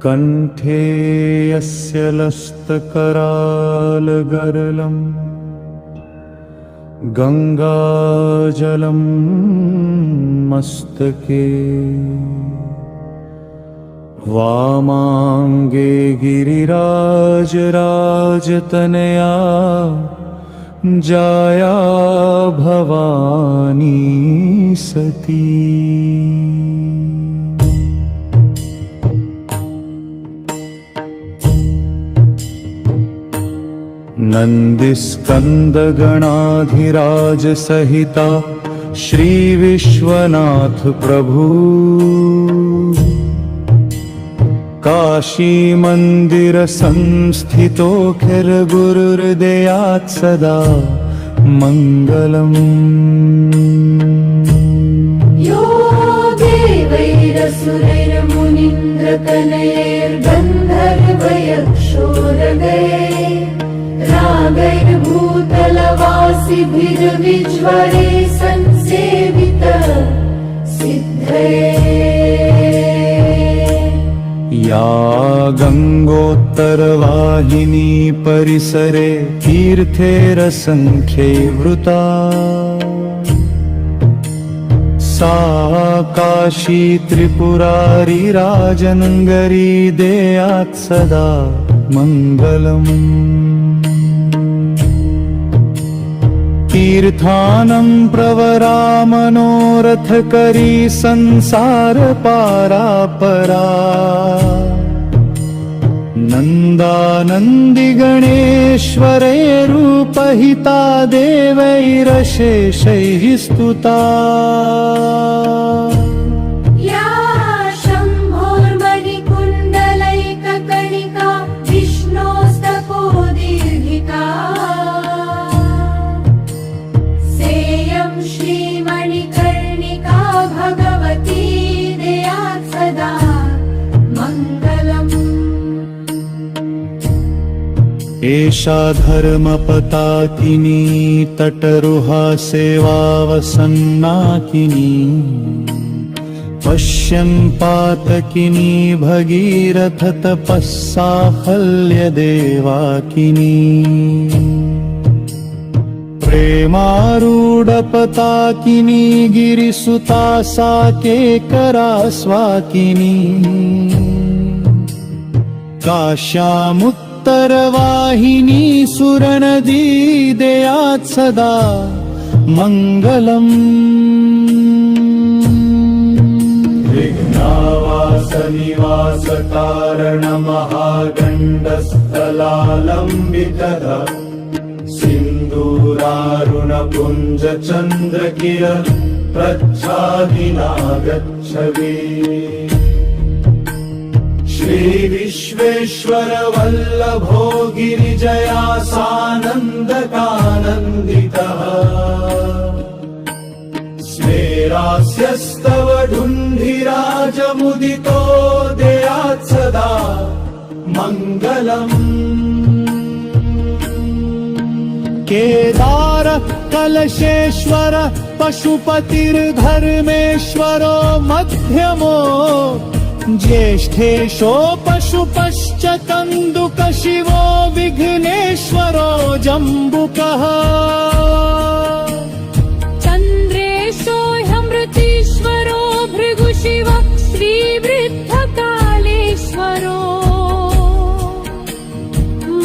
कंठे यस्य लस्तकरालगरलं गंगाजलं मस्तके वामांगे गिरिराजराजतनया जाया भवानी सती। नंदिस्कंदगणाधिराज सहिता श्री विश्वनाथ प्रभु काशी मंदिर संस्थितोऽखिल गुरुहृदयात् सदा मंगलम्। यो देवैरसुरैर्मुनीन्द्रतनयैर्गन्धर्वयक्षोरगैः रागैर्भूतलवासिभिर्विज्वरे संसेवितः सिद्धये। या गंगोत्तरवाहिनी परिसरे तीर्थैरसंख्ये वृता सा काशी त्रिपुरारी राजनगरी देयात् सदा मंगलम्। तीर्थानं प्रवरा मनोरथकरी संसार पारापरा नन्दानन्दि गणेश्वरैरूपहिता देवैरशेषैः स्तुता। एषा धर्मपताकिनी तटरुहा सेवावसन्नाकिनी पश्यन् पातकिनी भगीरथ तपःसाफल्यदेवाकिनी। प्रेमारूढपताकिनी गिरिसुता साकेकरा स्वाकिनी काश्यामुत्तरवाहिनी सुरनदी देयात् सदा मंगलम्। विघ्नावासनिवास कारण महागण्डस्थलालम्बितः सिन्दूरारुण पुञ्ज चन्द्रकिर प्रच्छादिना गच्छवे। श्री विश्वेश्वर वल्लभो गिरिजयासानन्दकानन्दितः स्मेरास्यस्तव ढुण्ढिराजमुदितो देयात् सदा मंगलम्। केदार कलशेश्वर पशुपतिर्धर्मेश्वरो मध्यमो ज्येष्ठेशो पशुपश्च कन्दुक शिवो विघ्नेश्वरो जम्बुकः। चन्द्रेशो ह्यमृतीश्वरो भृगुशिव श्रीवृद्धकालेश्वरो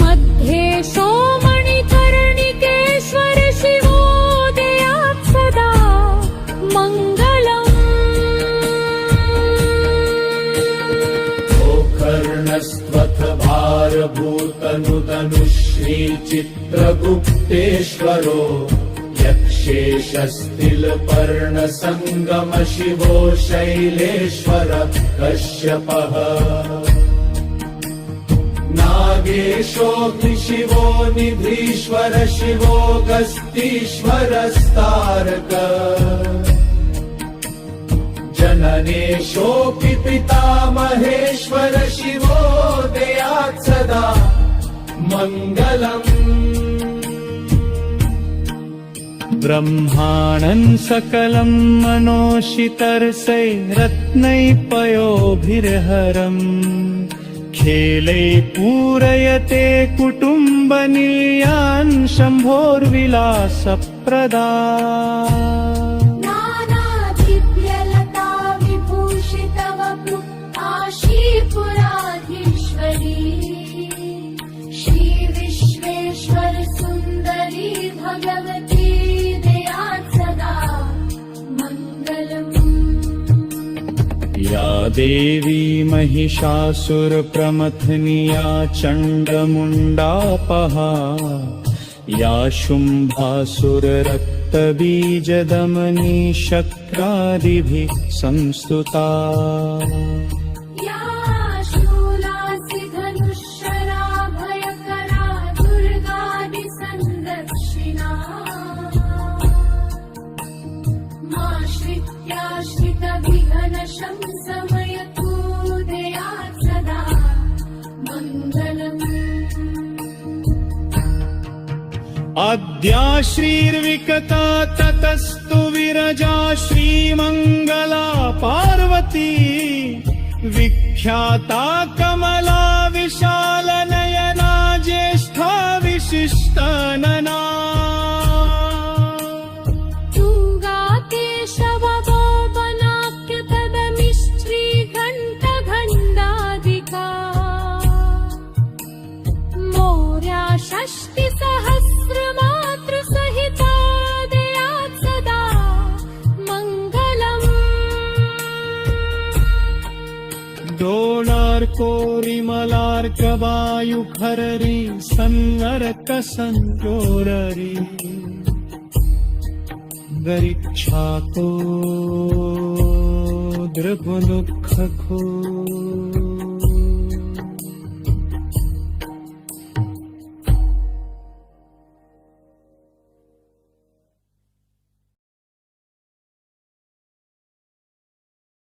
मध्येशो मणिकर्णिकेश्वर शिवो देयात् सदा मंगलम्। कर्णस्त्वथ भारभूतनुतनुश्री चित्रगुप्तेश्वरो यक्षेशस्तिलपर्ण संगम शिवो शैलेश्वर कश्यपः। नागेशोऽग्निशिवो निधीश्वर शिवो गस्तीश्वरस्तारक। जननेशोऽपि पितामहेश्वर शिवो देयात् सदा मंगलम्। ब्रह्माणं सकलं मनोषितर्षै रत्नैपयोभिर्हरम् खेलै पूरयते कुटुम्बनीयान् शम्भोर्विलासप्रदा नानादिव्यलता विभूषितवपु काशीपुराधीश्वरी श्रीविश्वेश्वर सुन्दरी भगवती दयात् सदा मङ्गलम् या देवी महिषासुरप्रमथनिया चण्डमुण्डापहा या शुम्भासुररक्तबीजदमनी शक्रादिभिः संस्तुता या शूलासिधनुष्यरा भयकरा दुर्गादिसन्दर्शिना माश्रित्याश्रितविघ्नशं समयतु दयात् सदा मङ्गलम् आद्या श्रीर्विकटा ततस्तु विरजा श्रीमङ्गला पार्वती विख्याता कमला विशालनयना ज्येष्ठा विशिष्टानना तुङ्गाकेशवगोपनाक्यतदमिश्रीघण्टघण्टादिका षष्टिसहस्रमातृसहिता दयात् सदा मङ्गलम् डोलार्कोरिमलार्कवायुखररी सन्नरकसञ्जोररी गरिच्छाको द्रपुनुखखो